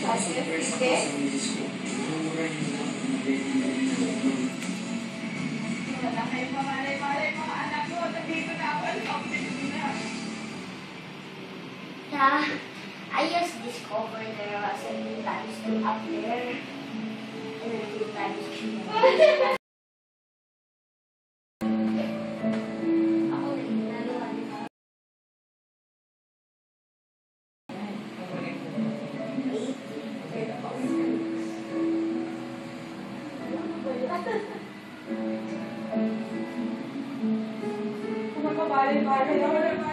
Wala kayong mamalay-malay mga anak ko. Nandito na ako. Yeah, I just discovered there was a new times 2 up there. And a new times 3. Ako rin, nalawa nito. Kung magpapalay-palay ako